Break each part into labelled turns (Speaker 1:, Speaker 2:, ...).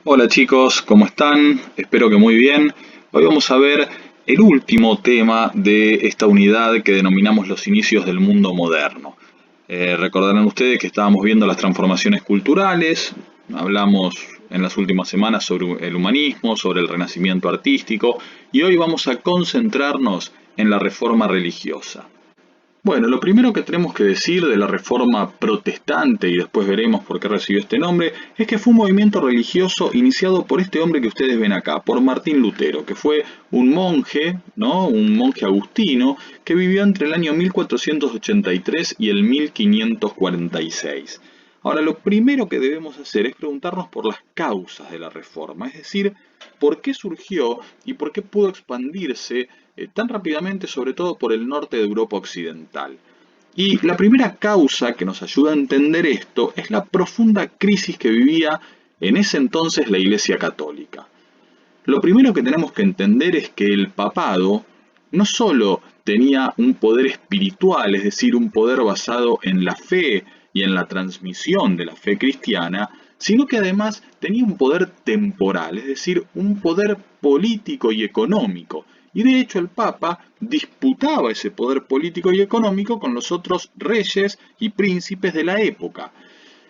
Speaker 1: Hola chicos, ¿cómo están? Espero que muy bien. Hoy vamos a ver el último tema de esta unidad que denominamos los inicios del mundo moderno. Recordarán ustedes que estábamos viendo las transformaciones culturales, hablamos en las últimas semanas sobre el humanismo, sobre el renacimiento artístico y hoy vamos a concentrarnos en la reforma religiosa. Bueno, lo primero que tenemos que decir de la Reforma Protestante, y después veremos por qué recibió este nombre, es que fue un movimiento religioso iniciado por este hombre que ustedes ven acá, por Martín Lutero, que fue un monje, ¿no? Un monje agustino, que vivió entre el año 1483 y el 1546. Ahora, lo primero que debemos hacer es preguntarnos por las causas de la reforma, es decir, por qué surgió y por qué pudo expandirse tan rápidamente, sobre todo por el norte de Europa occidental. Y la primera causa que nos ayuda a entender esto es la profunda crisis que vivía en ese entonces la Iglesia Católica. Lo primero que tenemos que entender es que el papado no solo tenía un poder espiritual, es decir, un poder basado en la fe y en la transmisión de la fe cristiana, sino que además tenía un poder temporal, es decir, un poder político y económico. Y de hecho el Papa disputaba ese poder político y económico con los otros reyes y príncipes de la época.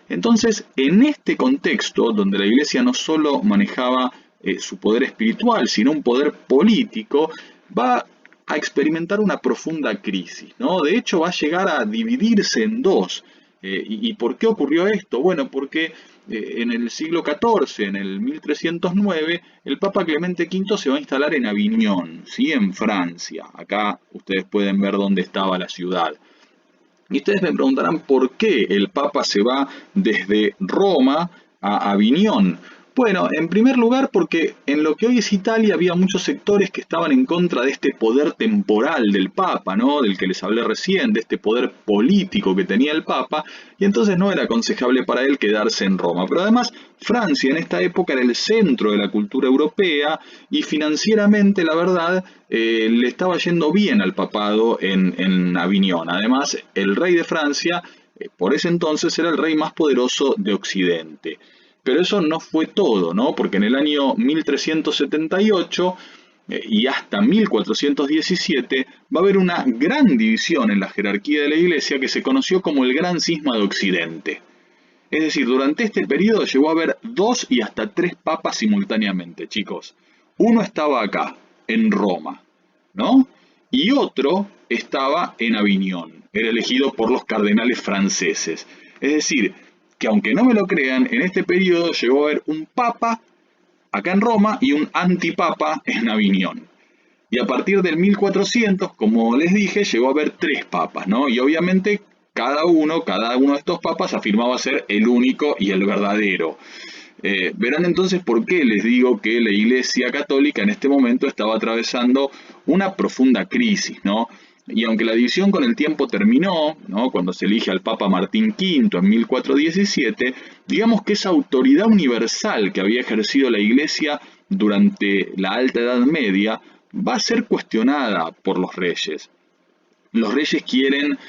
Speaker 1: Entonces, en este contexto, donde la Iglesia no solo manejaba su poder espiritual, sino un poder político, va a experimentar una profunda crisis, ¿no? De hecho, va a llegar a dividirse en dos. ¿Y por qué ocurrió esto? Bueno, porque en el siglo XIV, en el 1309, el Papa Clemente V se va a instalar en Aviñón, ¿sí? En Francia. Acá ustedes pueden ver dónde estaba la ciudad. Y ustedes me preguntarán por qué el Papa se va desde Roma a Aviñón. Bueno, en primer lugar porque en lo que hoy es Italia había muchos sectores que estaban en contra de este poder temporal del Papa, ¿no? Del que les hablé recién, de este poder político que tenía el Papa, y entonces no era aconsejable para él quedarse en Roma. Pero además, Francia en esta época era el centro de la cultura europea y financieramente, la verdad, le estaba yendo bien al papado en Aviñón. Además, el rey de Francia, por ese entonces, era el rey más poderoso de Occidente. Pero eso no fue todo, ¿no? Porque en el año 1378 y hasta 1417 va a haber una gran división en la jerarquía de la Iglesia que se conoció como el Gran Cisma de Occidente. Es decir, durante este periodo llegó a haber dos y hasta tres papas simultáneamente, chicos. Uno estaba acá, en Roma, ¿no? Y otro estaba en Aviñón, era elegido por los cardenales franceses. Es decir, que aunque no me lo crean, en este periodo llegó a haber un papa acá en Roma y un antipapa en Aviñón. Y a partir del 1400, como les dije, llegó a haber tres papas, ¿no? Y obviamente cada uno de estos papas afirmaba ser el único y el verdadero. Verán entonces por qué les digo que la Iglesia Católica en este momento estaba atravesando una profunda crisis, ¿no? Y aunque la división con el tiempo terminó, ¿no? Cuando se elige al Papa Martín V en 1417, digamos que esa autoridad universal que había ejercido la Iglesia durante la Alta Edad Media va a ser cuestionada por los reyes. Los reyes quieren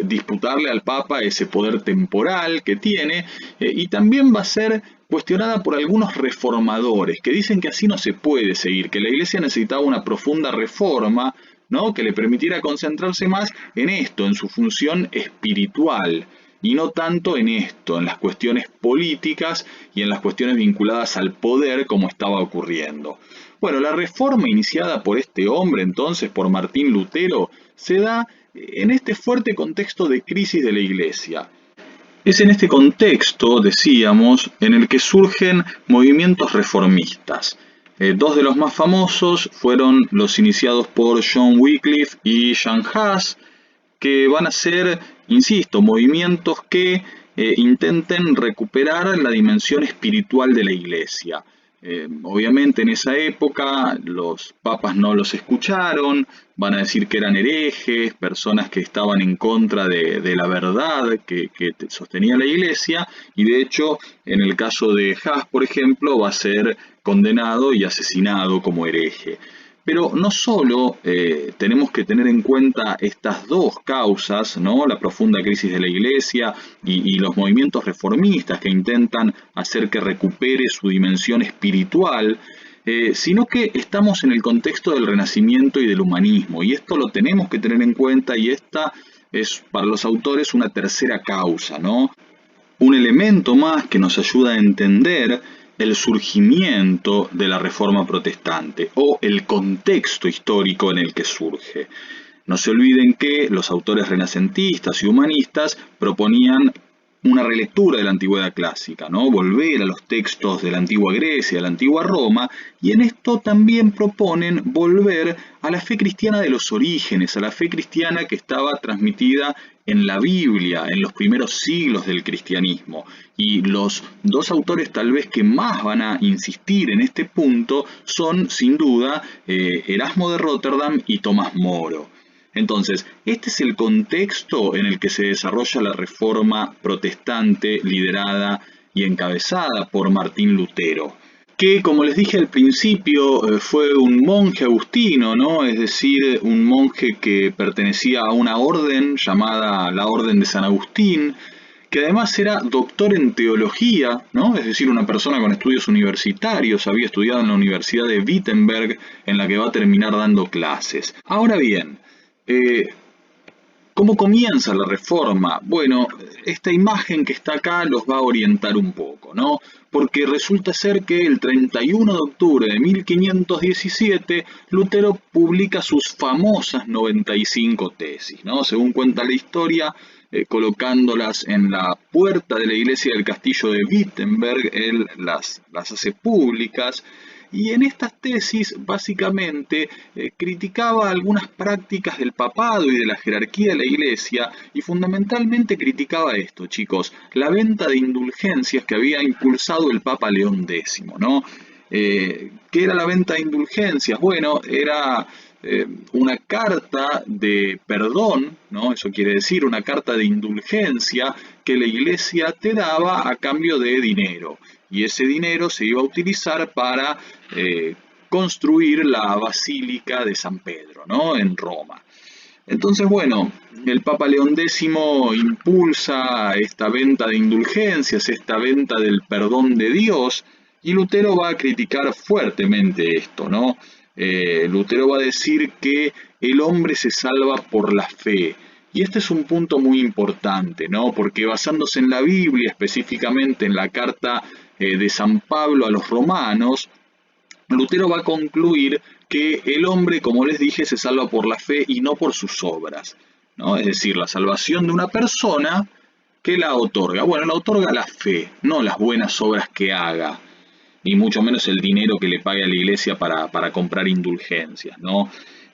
Speaker 1: disputarle al Papa ese poder temporal que tiene y también va a ser cuestionada por algunos reformadores que dicen que así no se puede seguir, que la Iglesia necesitaba una profunda reforma, ¿no? Que le permitiera concentrarse más en esto, en su función espiritual, y no tanto en esto, en las cuestiones políticas y en las cuestiones vinculadas al poder como estaba ocurriendo. Bueno, la reforma iniciada por este hombre entonces, por Martín Lutero, se da en este fuerte contexto de crisis de la Iglesia. Es en este contexto, decíamos, en el que surgen movimientos reformistas. Dos de los más famosos fueron los iniciados por John Wycliffe y Jan Hus, que van a ser, insisto, movimientos que intenten recuperar la dimensión espiritual de la Iglesia. Obviamente en esa época los papas no los escucharon, van a decir que eran herejes, personas que estaban en contra de la verdad que sostenía la Iglesia, y de hecho en el caso de Hus, por ejemplo, va a ser condenado y asesinado como hereje. Pero no solo tenemos que tener en cuenta estas dos causas, ¿no? La profunda crisis de la Iglesia y los movimientos reformistas que intentan hacer que recupere su dimensión espiritual, sino que estamos en el contexto del Renacimiento y del humanismo, y esto lo tenemos que tener en cuenta, y esta es para los autores una tercera causa, ¿no? Un elemento más que nos ayuda a entender el surgimiento de la Reforma Protestante o el contexto histórico en el que surge. No se olviden que los autores renacentistas y humanistas proponían una relectura de la antigüedad clásica, ¿no? Volver a los textos de la antigua Grecia, de la antigua Roma, y en esto también proponen volver a la fe cristiana de los orígenes, a la fe cristiana que estaba transmitida en la Biblia, en los primeros siglos del cristianismo. Y los dos autores tal vez que más van a insistir en este punto son, sin duda, Erasmo de Róterdam y Tomás Moro. Entonces, este es el contexto en el que se desarrolla la Reforma Protestante liderada y encabezada por Martín Lutero, que, como les dije al principio, fue un monje agustino, ¿no? Es decir, un monje que pertenecía a una orden llamada la Orden de San Agustín, que además era doctor en teología, ¿no? Es decir, una persona con estudios universitarios, había estudiado en la Universidad de Wittenberg, en la que va a terminar dando clases. Ahora bien, ¿cómo comienza la Reforma? Bueno, esta imagen que está acá los va a orientar un poco, ¿no? Porque resulta ser que el 31 de octubre de 1517 Lutero publica sus famosas 95 tesis, ¿no? Según cuenta la historia, colocándolas en la puerta de la iglesia del castillo de Wittenberg, él las hace públicas. Y en estas tesis, básicamente, criticaba algunas prácticas del papado y de la jerarquía de la Iglesia, y fundamentalmente criticaba esto, chicos, la venta de indulgencias que había impulsado el Papa León X, ¿no? ¿Qué era la venta de indulgencias? Bueno, era una carta de perdón, ¿no? Eso quiere decir una carta de indulgencia que la Iglesia te daba a cambio de dinero. Y ese dinero se iba a utilizar para construir la Basílica de San Pedro, ¿no? En Roma. Entonces, bueno, el Papa León X impulsa esta venta de indulgencias, esta venta del perdón de Dios, y Lutero va a criticar fuertemente esto, ¿no? Lutero va a decir que el hombre se salva por la fe. Y este es un punto muy importante, ¿no? Porque basándose en la Biblia, específicamente en la carta de San Pablo a los romanos, Lutero va a concluir que el hombre, como les dije, se salva por la fe y no por sus obras, ¿no? Es decir, la salvación de una persona que la otorga. Bueno, la otorga la fe, no las buenas obras que haga, ni mucho menos el dinero que le pague a la iglesia para comprar indulgencias, ¿no?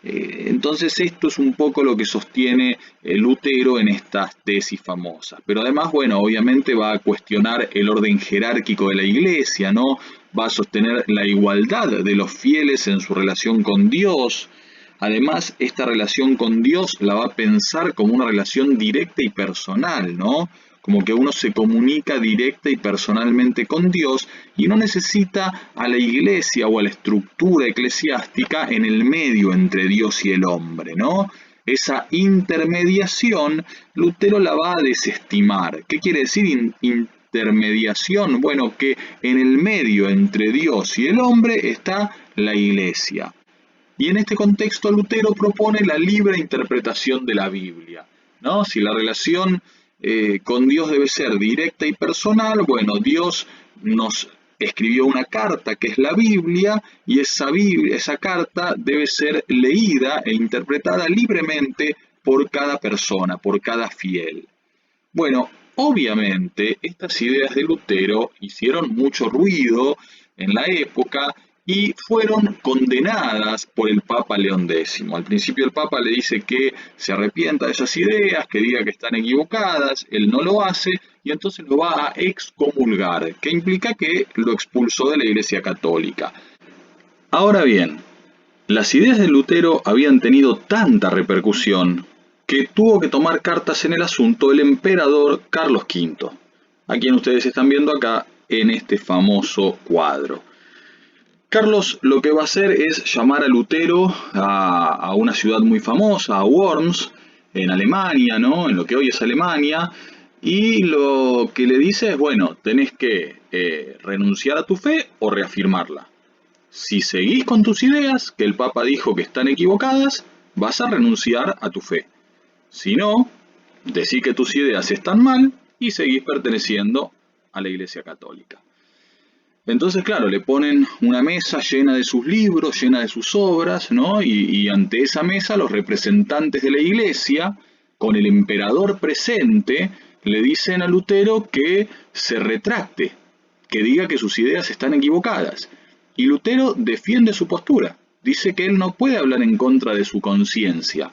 Speaker 1: Entonces esto es un poco lo que sostiene Lutero en estas tesis famosas. Pero además, bueno, obviamente va a cuestionar el orden jerárquico de la iglesia, ¿no? Va a sostener la igualdad de los fieles en su relación con Dios. Además, esta relación con Dios la va a pensar como una relación directa y personal, ¿no? Como que uno se comunica directa y personalmente con Dios y no necesita a la iglesia o a la estructura eclesiástica en el medio entre Dios y el hombre, ¿no? Esa intermediación Lutero la va a desestimar. ¿Qué quiere decir intermediación? Bueno, que en el medio entre Dios y el hombre está la iglesia. Y en este contexto Lutero propone la libre interpretación de la Biblia, ¿no? Si la relación con Dios debe ser directa y personal, bueno, Dios nos escribió una carta que es la Biblia, y esa carta debe ser leída e interpretada libremente por cada persona, por cada fiel. Bueno, obviamente estas ideas de Lutero hicieron mucho ruido en la época y fueron condenadas por el Papa León X. Al principio el Papa le dice que se arrepienta de esas ideas, que diga que están equivocadas, él no lo hace y entonces lo va a excomulgar, que implica que lo expulsó de la Iglesia Católica. Ahora bien, las ideas de Lutero habían tenido tanta repercusión que tuvo que tomar cartas en el asunto el emperador Carlos V, a quien ustedes están viendo acá en este famoso cuadro. Carlos lo que va a hacer es llamar a Lutero a una ciudad muy famosa, a Worms, en Alemania, ¿no? En lo que hoy es Alemania, y lo que le dice es, bueno, tenés que renunciar a tu fe o reafirmarla. Si seguís con tus ideas, que el Papa dijo que están equivocadas, vas a renunciar a tu fe. Si no, decís que tus ideas están mal y seguís perteneciendo a la Iglesia Católica. Entonces, claro, le ponen una mesa llena de sus libros, llena de sus obras, ¿no? Y ante esa mesa los representantes de la Iglesia, con el emperador presente, le dicen a Lutero que se retracte, que diga que sus ideas están equivocadas. Y Lutero defiende su postura, dice que él no puede hablar en contra de su conciencia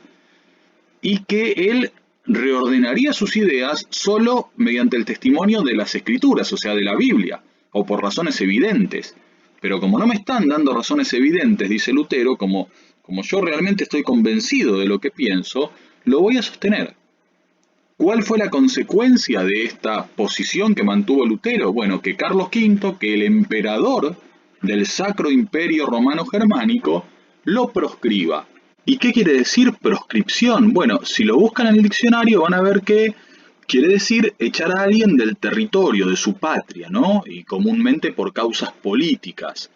Speaker 1: y que él reordenaría sus ideas solo mediante el testimonio de las Escrituras, o sea, de la Biblia, o por razones evidentes. Pero como no me están dando razones evidentes, dice Lutero, como yo realmente estoy convencido de lo que pienso, lo voy a sostener. ¿Cuál fue la consecuencia de esta posición que mantuvo Lutero? Bueno, que Carlos V, que el emperador del Sacro Imperio Romano Germánico, lo proscriba. ¿Y qué quiere decir proscripción? Bueno, si lo buscan en el diccionario van a ver que quiere decir echar a alguien del territorio, de su patria, ¿no? Y comúnmente por causas políticas.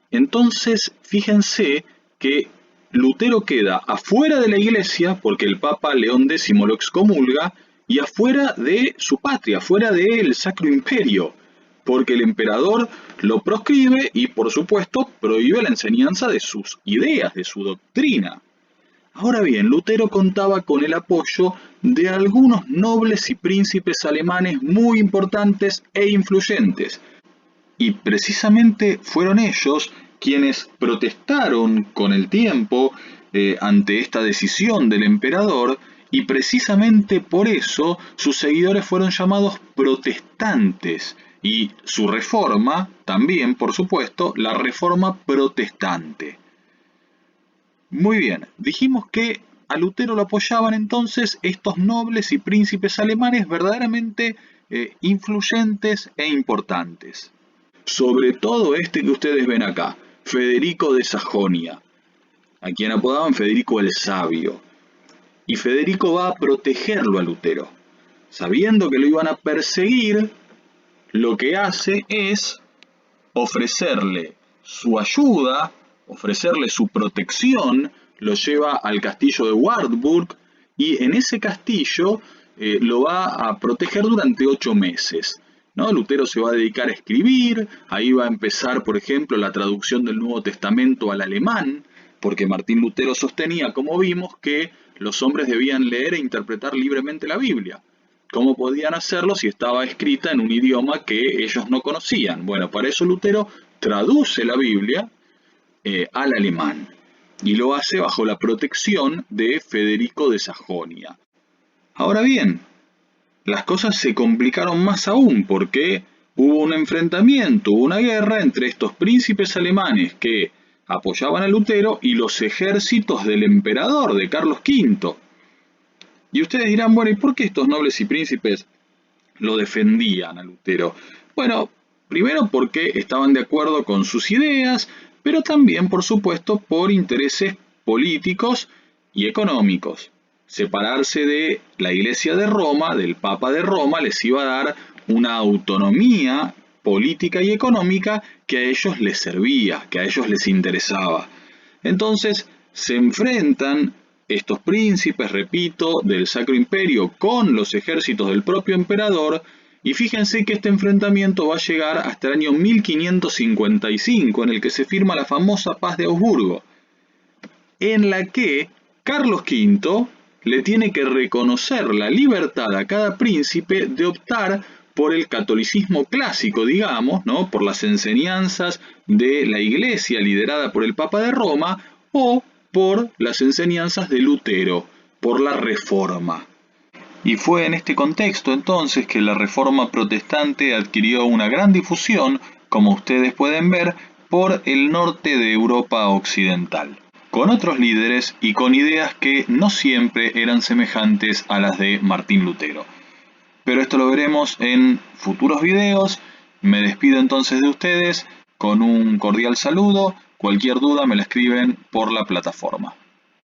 Speaker 1: Entonces, fíjense que Lutero queda afuera de la iglesia porque el Papa León X lo excomulga y afuera de su patria, afuera del Sacro Imperio, porque el emperador lo proscribe y, por supuesto, prohíbe la enseñanza de sus ideas, de su doctrina. Ahora bien, Lutero contaba con el apoyo de algunos nobles y príncipes alemanes muy importantes e influyentes, y precisamente fueron ellos quienes protestaron con el tiempo ante esta decisión del emperador, y precisamente por eso sus seguidores fueron llamados protestantes, y su reforma también, por supuesto, la reforma protestante. Muy bien, dijimos que a Lutero lo apoyaban entonces estos nobles y príncipes alemanes verdaderamente influyentes e importantes. Sobre todo este que ustedes ven acá, Federico de Sajonia, a quien apodaban Federico el Sabio. Y Federico va a protegerlo a Lutero. Sabiendo que lo iban a perseguir, lo que hace es ofrecerle su ayuda, ofrecerle su protección, lo lleva al castillo de Wartburg y en ese castillo lo va a proteger durante 8 meses. ¿No? Lutero se va a dedicar a escribir, ahí va a empezar, por ejemplo, la traducción del Nuevo Testamento al alemán, porque Martín Lutero sostenía, como vimos, que los hombres debían leer e interpretar libremente la Biblia. ¿Cómo podían hacerlo si estaba escrita en un idioma que ellos no conocían? Bueno, para eso Lutero traduce la Biblia al alemán y lo hace bajo la protección de Federico de Sajonia. Ahora bien, las cosas se complicaron más aún porque hubo un enfrentamiento, hubo una guerra entre estos príncipes alemanes que apoyaban a Lutero y los ejércitos del emperador, de Carlos V. Y ustedes dirán, bueno, ¿y por qué estos nobles y príncipes lo defendían a Lutero? Bueno, primero porque estaban de acuerdo con sus ideas, pero también, por supuesto, por intereses políticos y económicos. Separarse de la Iglesia de Roma, del Papa de Roma, les iba a dar una autonomía política y económica que a ellos les servía, que a ellos les interesaba. Entonces, se enfrentan estos príncipes, repito, del Sacro Imperio con los ejércitos del propio emperador, y fíjense que este enfrentamiento va a llegar hasta el año 1555, en el que se firma la famosa Paz de Augsburgo, en la que Carlos V le tiene que reconocer la libertad a cada príncipe de optar por el catolicismo clásico, digamos, ¿no? Por las enseñanzas de la Iglesia liderada por el Papa de Roma, o por las enseñanzas de Lutero, por la Reforma. Y fue en este contexto entonces que la Reforma protestante adquirió una gran difusión, como ustedes pueden ver, por el norte de Europa occidental, con otros líderes y con ideas que no siempre eran semejantes a las de Martín Lutero. Pero esto lo veremos en futuros videos. Me despido entonces de ustedes. con un cordial saludo. Cualquier duda me la escriben por la plataforma.